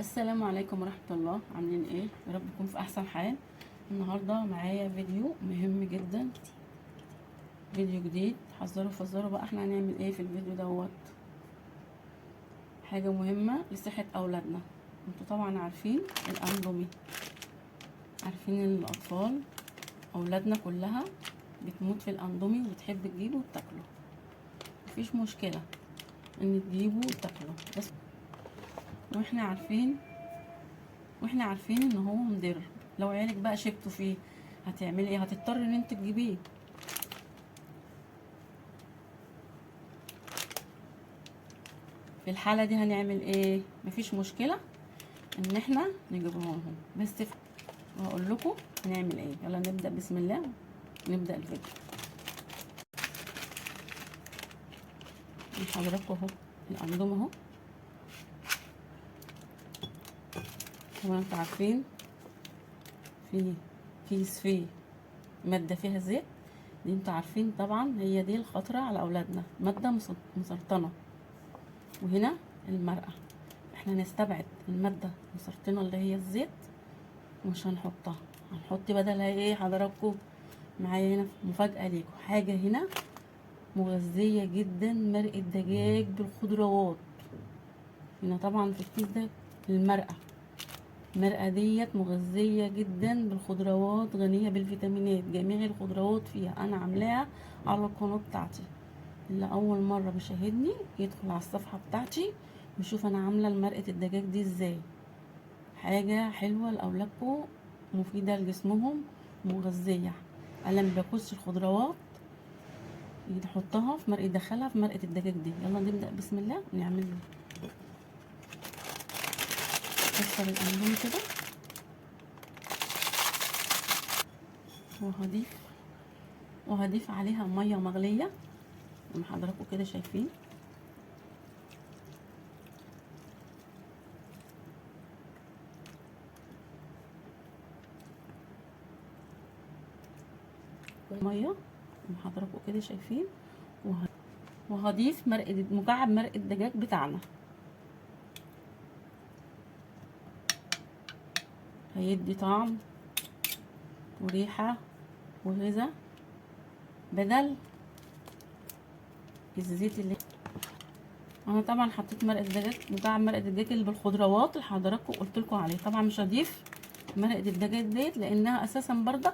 السلام عليكم ورحمة الله. عاملين ايه؟ يا رب تكون في احسن حال. النهاردة معايا فيديو مهم جدا، فيديو جديد. حذروا فذروا بقى، احنا هنعمل ايه في الفيديو دوت؟ حاجة مهمة لصحة اولادنا. انتوا طبعا عارفين الاندومي، عارفين ان الاطفال اولادنا كلها بتموت في الاندومي وبتحب تجيبه وتاكله. مفيش مشكلة ان تجيبه وتاكله، بس واحنا عارفين ان هو مضر. لو عيالك بقى شبتوا فيه هتعملي ايه؟ هتضطر ان انت تجيبيه. في الحالة دي هنعمل ايه؟ مفيش مشكلة ان احنا نجيبهم لهم، بس هقول لكم هنعمل ايه. يلا نبدأ، بسم الله نبدأ الفيديو. حضراتكم اهو الاندومي اهو، طبعا انتوا عارفين في كيس فيه مادة فيها زيت، دي انتوا عارفين طبعا هي دي الخطرة على اولادنا، مادة مسرطنة. وهنا المرقة، احنا نستبعد المادة المسرطنة اللي هي الزيت ومش هنحطها، هنحط بدلها ايه حضراتكم؟ معايا هنا مفاجأة ليكم، حاجة هنا مغذية جدا، مرقة دجاج بالخضروات. هنا طبعا في الكيس ده المرقة ديت مغذية جدا بالخضروات، غنية بالفيتامينات، جميع الخضروات فيها. انا عاملاها على القناة بتاعتي، اللي اول مرة بيشاهدني يدخل على الصفحة بتاعتي ويشوف انا عاملة مرقة الدجاج دي ازاي. حاجة حلوة لأولادكم، مفيدة لجسمهم، مغذية. انا ما باكلش الخضروات يحطها في مرقة، يدخلها في مرقة الدجاج دي. يلا نبدأ بسم الله نعمل كسر الأندومي كده، وهضيف عليها مية مغلية زي ما حضراتكم كده شايفين. مية زي ما حضراتكم كده شايفين، وهضيف مكعب مرقة الدجاج بتاعنا. هيدي طعم وريحة وغذاء بدل الزيت اللي انا طبعا حطيت مرقه دجاج، مكعب مرقه الدجاج اللي بالخضروات اللي حضراتكم قلت لكم عليه. طبعا مش هضيف مرقه الدجاج ديت لانها اساسا بردك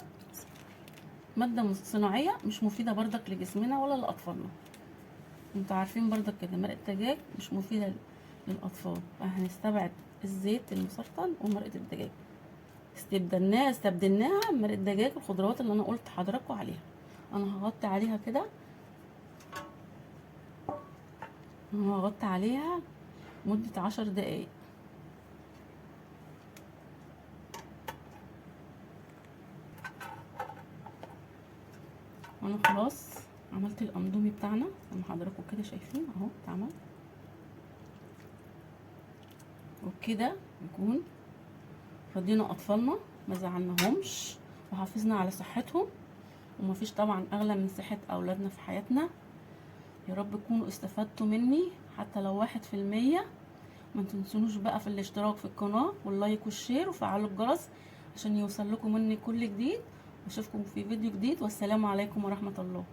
ماده صناعيه مش مفيده بردك لجسمنا ولا لاطفالنا. انتوا عارفين بردك كده مرقه الدجاج مش مفيده للاطفال، فهنستبعد الزيت المسرطن ومرقه الدجاج. استبدلناها بمرقه الدجاج والخضروات اللي انا قلت حضراتكم عليها. انا هغطي عليها كده، هغطي عليها مدة 10 دقايق. وانا خلاص عملت الاندومي بتاعنا زي ما حضراتكم كده شايفين اهو اتعمل. وبكده نكون رضينا اطفالنا، ما زعلناهمش، وحافظنا على صحتهم. ومفيش طبعا اغلى من صحة اولادنا في حياتنا. يا رب تكونوا استفدتوا مني حتى لو 1%. ما تنسونوش بقى في الاشتراك في القناة واللايك والشير وفعلوا الجرس عشان يوصل لكم مني كل جديد. واشوفكم في فيديو جديد، والسلام عليكم ورحمة الله.